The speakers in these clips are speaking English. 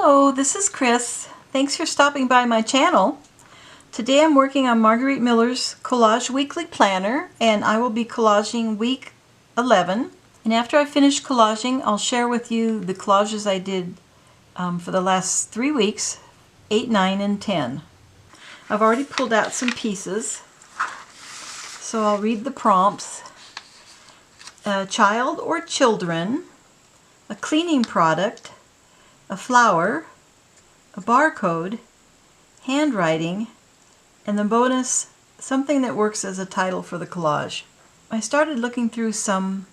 Hello, this is Chris. Thanks for stopping by my channel. Today I'm working on Marguerite Miller's Collage Weekly Planner, and I will be collaging week 11. And after I finish collaging, I'll share with you the collages I did for the last 3 weeks, 8, 9, and 10. I've already pulled out some pieces, so I'll read the prompts. A child or children, a cleaning product, a flower, a barcode, handwriting, and the bonus, something that works as a title for the collage. I started looking through some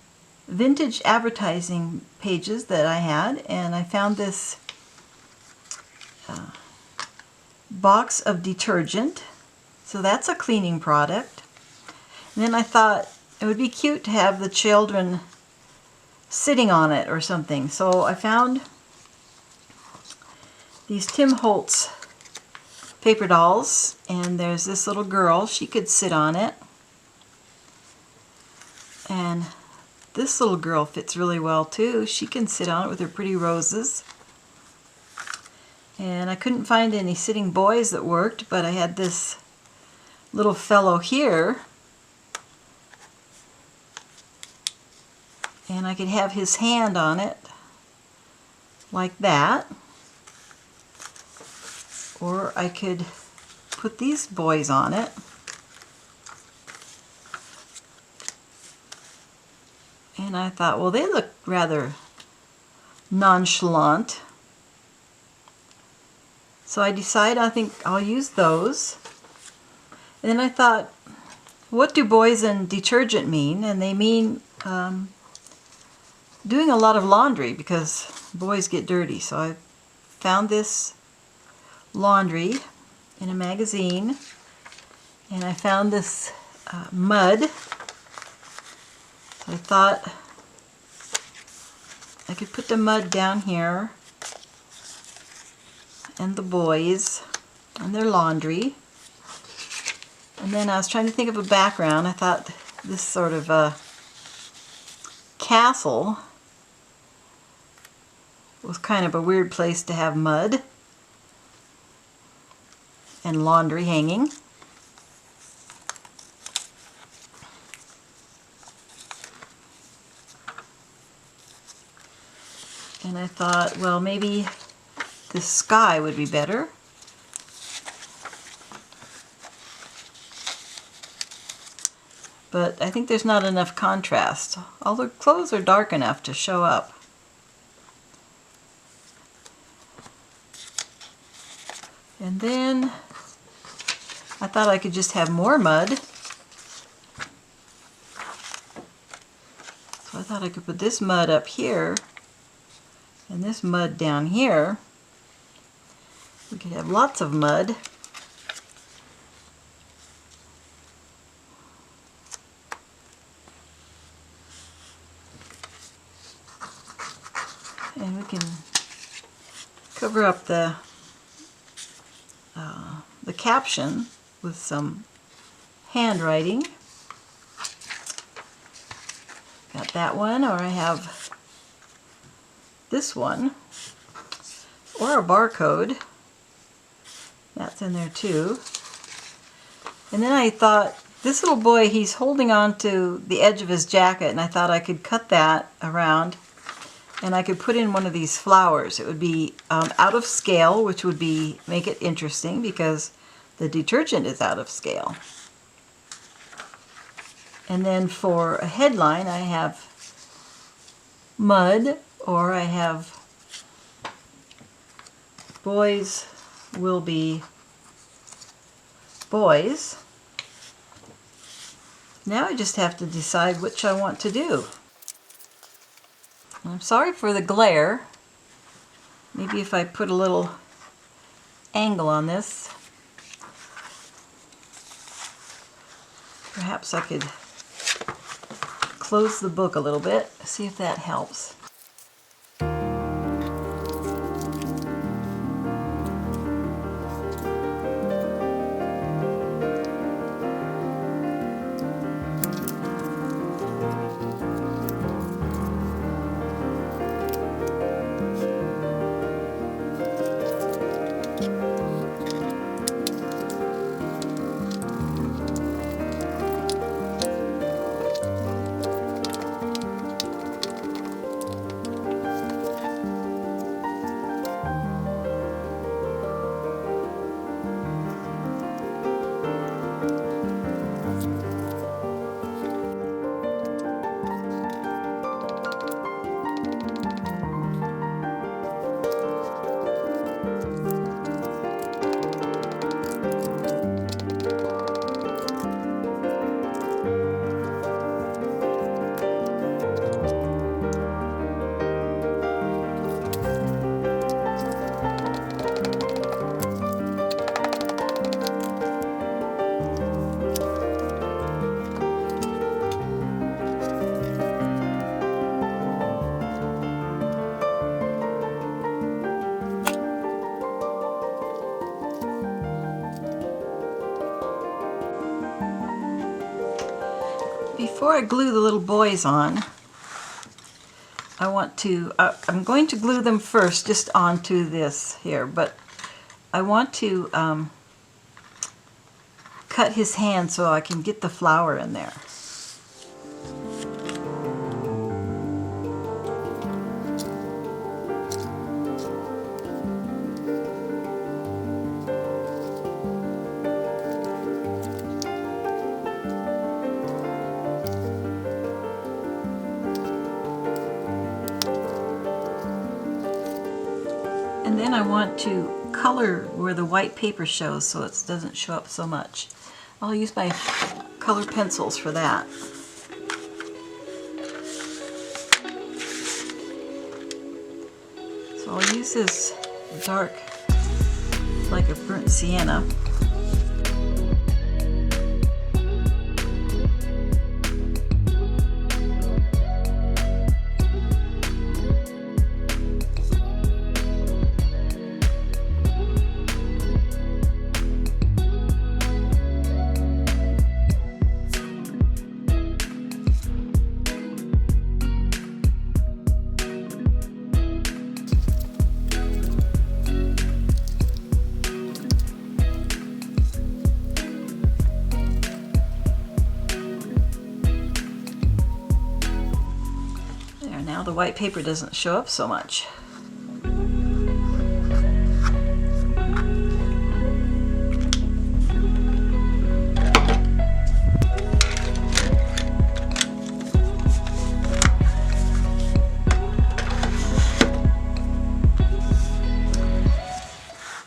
vintage advertising pages that I had, and I found this box of detergent. So that's a cleaning product. And then I thought it would be cute to have the children sitting on it or something. So I found these Tim Holtz paper dolls, and there's this little girl. She could sit on it. And this little girl fits really well too. She can sit on it with her pretty roses. And I couldn't find any sitting boys that worked, but I had this little fellow here. And I could have his hand on it like that. Or I could put these boys on it. And I thought, well, they look rather nonchalant. So I decided I think I'll use those. And then I thought, what do boys and detergent mean? And they mean doing a lot of laundry, because boys get dirty. So I found this laundry in a magazine, and I found this mud. So I thought I could put the mud down here, and the boys and their laundry. And then I was trying to think of a background. I thought this sort of a castle was kind of a weird place to have mud and laundry hanging. And I thought, well, maybe the sky would be better. But I think there's not enough contrast. All the clothes are dark enough to show up. And then I thought I could just have more mud. So I thought I could put this mud up here and this mud down here. We could have lots of mud. And we can cover up the caption with some handwriting. Got that one, or I have this one, or a barcode. That's in there too. And then I thought, this little boy, he's holding on to the edge of his jacket, and I thought I could cut that around and I could put in one of these flowers. It would be out of scale, which would make it interesting because the detergent is out of scale. And then for a headline, I have mud, or I have boys will be boys. Now I just have to decide which I want to do. I'm sorry for the glare. Maybe if I put a little angle on this, perhaps I could close the book a little bit, see if that helps. before I glue the little boys on, I'm going to glue them first just onto this here, but I want to cut his hand so I can get the flower in there. And then I want to color where the white paper shows so it doesn't show up so much. I'll use my color pencils for that. So I'll use this dark, like a burnt sienna. Now the white paper doesn't show up so much.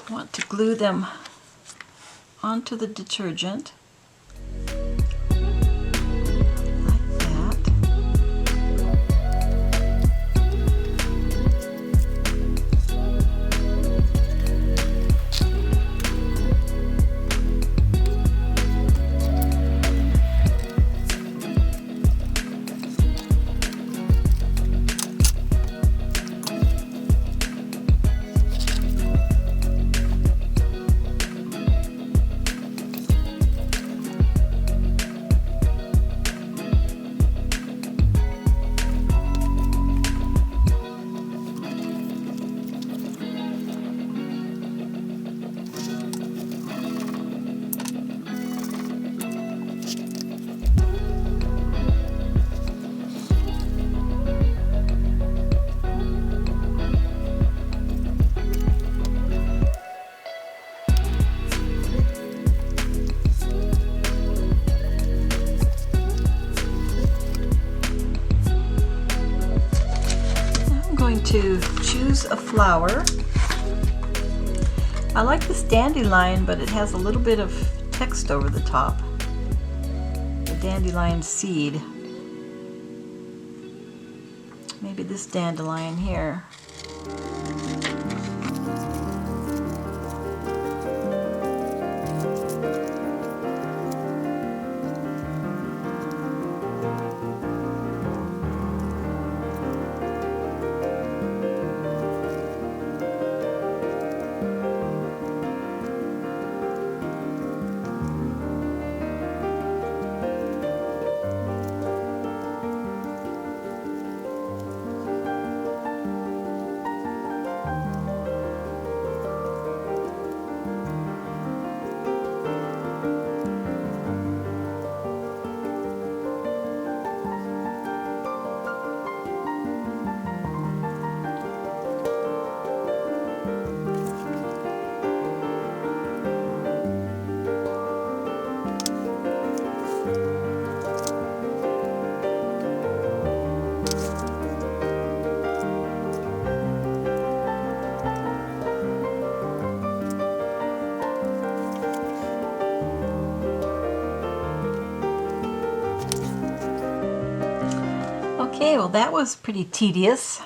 I want to glue them onto the detergent. To choose a flower. I like this dandelion, but it has a little bit of text over the top. The dandelion seed. Maybe this dandelion here. Okay, well that was pretty tedious.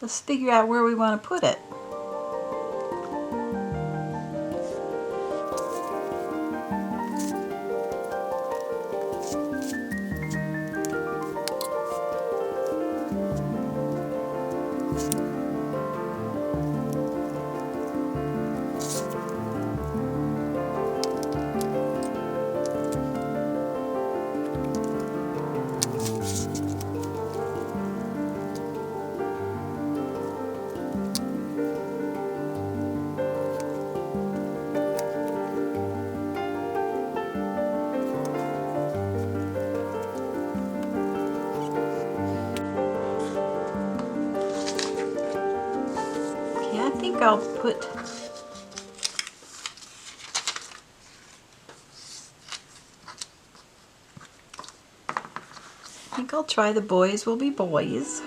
Let's figure out where we want to put it. I'll put I'll try the boys will be boys.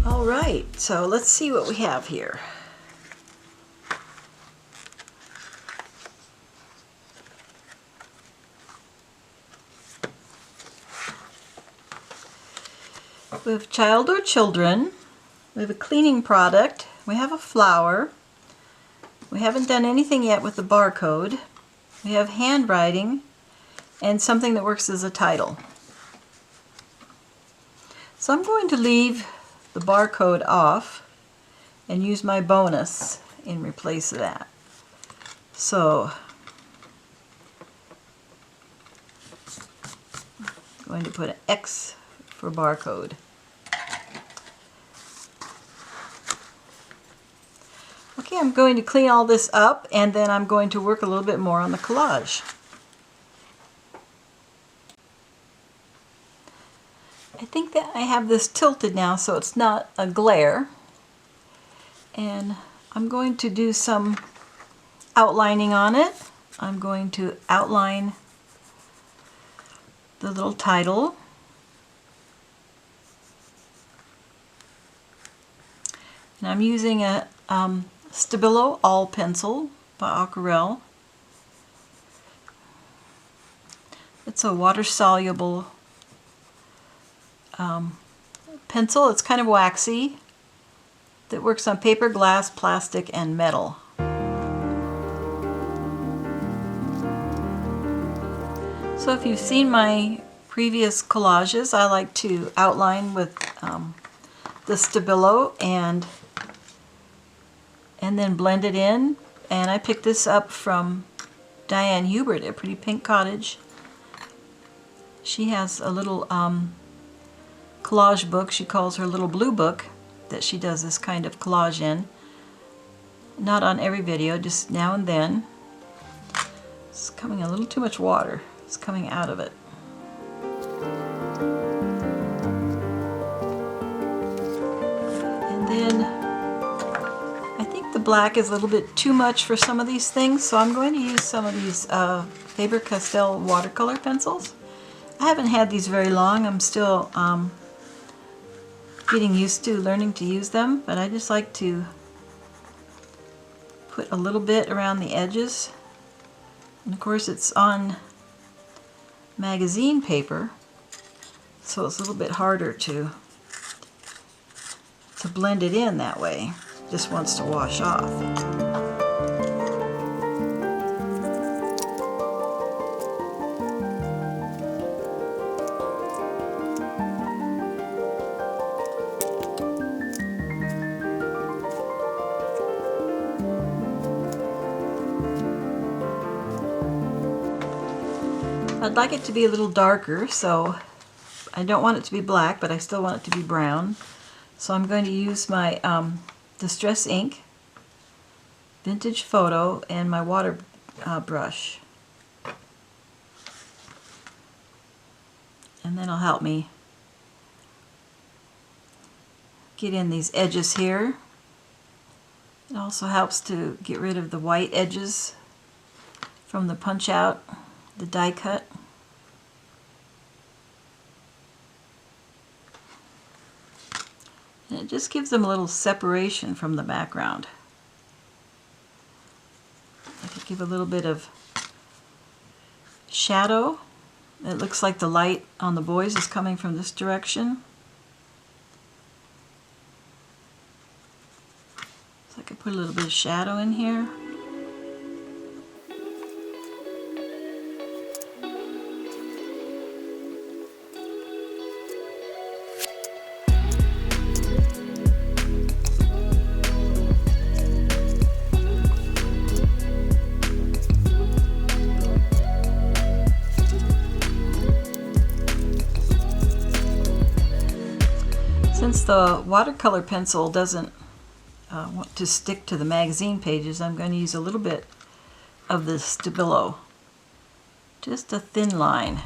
Alright, so let's see what we have here. We have child or children. We have a cleaning product. We have a flower. We haven't done anything yet with the barcode. We have handwriting and something that works as a title. So I'm going to leave the barcode off and use my bonus in replace of that. So I'm going to put an X for barcode. Okay, I'm going to clean all this up and then I'm going to work a little bit more on the collage. I think that I have this tilted now so it's not a glare, and I'm going to do some outlining on it. I'm going to outline the little title, and I'm using a Stabilo All Pencil by Aquarelle. It's a water-soluble pencil. It's kind of waxy, that works on paper, glass, plastic, and metal. So if you've seen my previous collages, I like to outline with the Stabilo and then blend it in. And I picked this up from Diane Hubert at Pretty Pink Cottage. She has a little collage book she calls her little blue book that she does this kind of collage in. Not on every video, just now and then. It's coming a little too much water. It's coming out of it. And then I think the black is a little bit too much for some of these things, so I'm going to use some of these Faber-Castell watercolor pencils. I haven't had these very long. I'm still getting used to learning to use them, but I just like to put a little bit around the edges. And of course it's on magazine paper, so it's a little bit harder to blend it in that way. It just wants to wash off. I'd like it to be a little darker, so I don't want it to be black, but I still want it to be brown. So I'm going to use my Distress ink, Vintage Photo, and my water brush. And then it'll help me get in these edges here. It also helps to get rid of the white edges from the punch out, the die cut. And it just gives them a little separation from the background. I could give a little bit of shadow. It looks like the light on the boys is coming from this direction. So I could put a little bit of shadow in here. Since the watercolor pencil doesn't want to stick to the magazine pages, I'm going to use a little bit of the Stabilo. Just a thin line.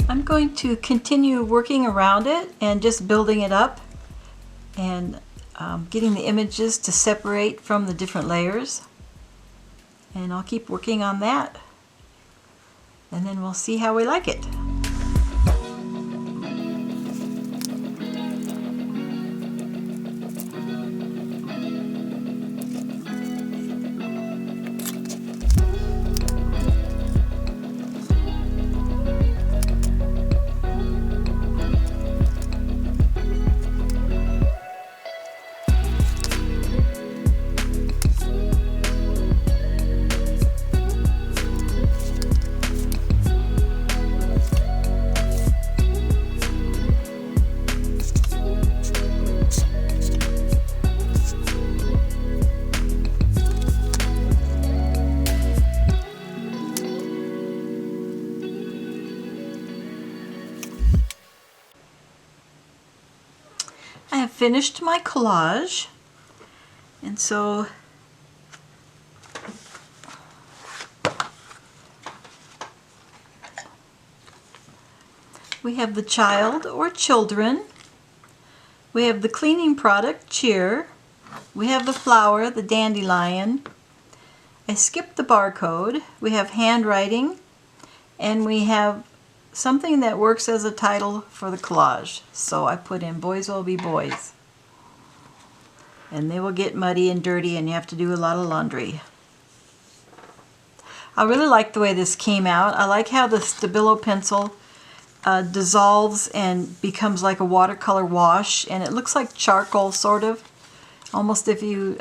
I'm going to continue working around it and just building it up and getting the images to separate from the different layers, and I'll keep working on that and then we'll see how we like it. I have finished my collage, and so we have the child or children, we have the cleaning product, cheer, we have the flower, the dandelion, I skipped the barcode, we have handwriting, and we have something that works as a title for the collage. So I put in Boys Will Be Boys. And they will get muddy and dirty and you have to do a lot of laundry. I really like the way this came out. I like how the Stabilo pencil dissolves and becomes like a watercolor wash, and it looks like charcoal sort of. Almost if you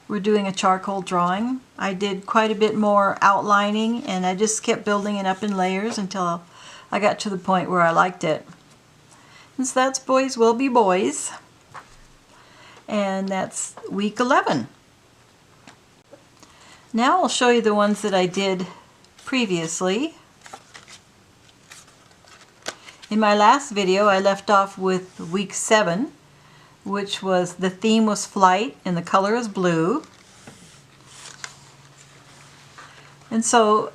were doing a charcoal drawing. I did quite a bit more outlining and I just kept building it up in layers until I got to the point where I liked it. And so that's Boys Will Be Boys. And that's week 11. Now I'll show you the ones that I did previously. In my last video I left off with week 7, which was the theme was flight and the color is blue. And so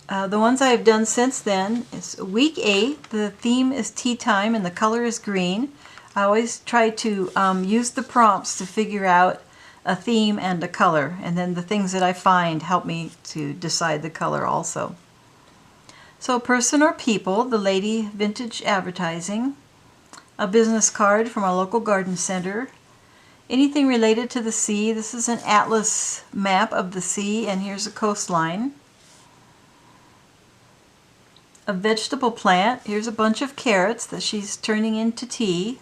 the ones I have done since then is week 8, the theme is tea time and the color is green. I always try to use the prompts to figure out a theme and a color, and then the things that I find help me to decide the color also. So person or people, the lady vintage advertising, a business card from a local garden center, anything related to the sea. This is an atlas map of the sea, and here's a coastline. A vegetable plant, here's a bunch of carrots that she's turning into tea.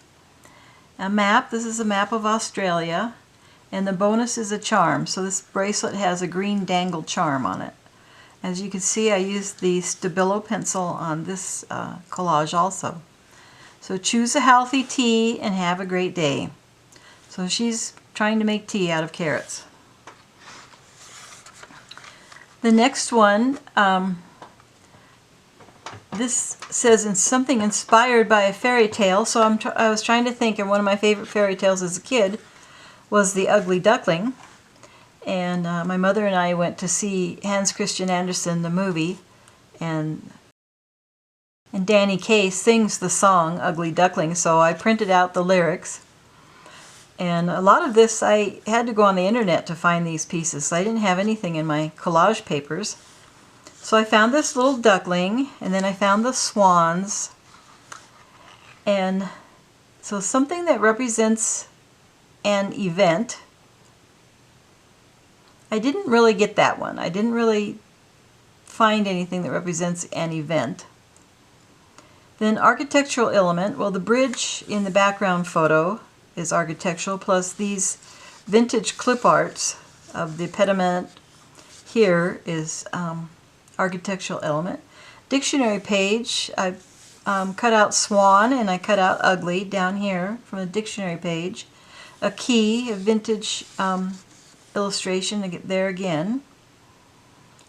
A map, this is a map of Australia, and the bonus is a charm. So this bracelet has a green dangle charm on it. As you can see, I used the Stabilo pencil on this collage also. So choose a healthy tea and have a great day. So she's trying to make tea out of carrots. The next one, this says in something inspired by a fairy tale. So I was trying to think, and one of my favorite fairy tales as a kid was The Ugly Duckling. And my mother and I went to see Hans Christian Andersen, the movie, and Danny Kaye sings the song Ugly Duckling, so I printed out the lyrics And a lot of this, I had to go on the internet to find these pieces. I didn't have anything in my collage papers. So I found this little duckling, and then I found the swans. And so something that represents an event. I didn't really get that one. I didn't really find anything that represents an event. Then architectural element. Well, the bridge in the background photo is architectural, plus these vintage clip arts of the pediment here is architectural element. Dictionary page, I cut out swan and I cut out ugly down here from the dictionary page. A key, a vintage illustration there again.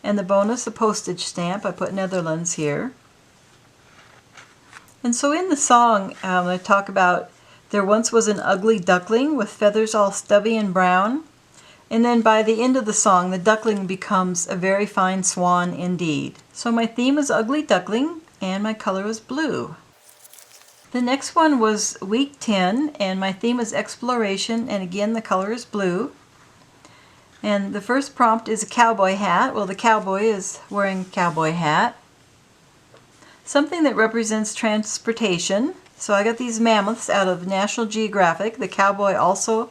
And the bonus, a postage stamp. I put Netherlands here. And so in the song, I talk about there once was an ugly duckling with feathers all stubby and brown. And then by the end of the song, the duckling becomes a very fine swan indeed. So my theme was ugly duckling, and my color was blue. The next one was week 10, and my theme was exploration, and again the color is blue. And the first prompt is a cowboy hat. Well, the cowboy is wearing a cowboy hat. Something that represents transportation. So I got these mammoths out of National Geographic. The cowboy also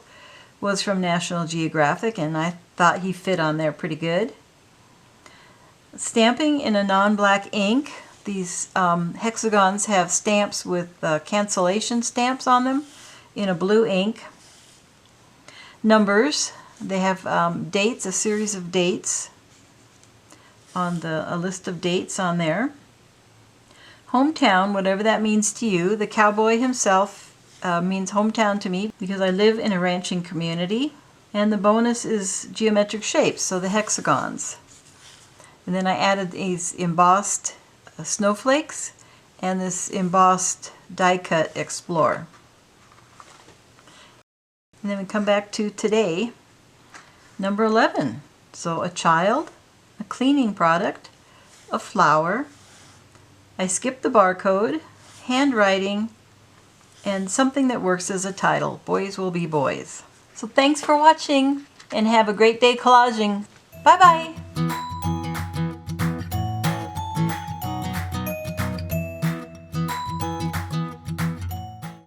was from National Geographic, and I thought he fit on there pretty good. Stamping in a non-black ink. These hexagons have stamps with cancellation stamps on them in a blue ink. Numbers. They have dates, a series of dates on a list of dates on there. Hometown, whatever that means to you. The cowboy himself means hometown to me because I live in a ranching community. And the bonus is geometric shapes, so the hexagons. And then I added these embossed snowflakes and this embossed die cut Explore. And then we come back to today. Number 11. So a child, a cleaning product, a flower. I skipped the barcode, handwriting, and something that works as a title. Boys will be boys. So thanks for watching, and have a great day collaging. Bye-bye.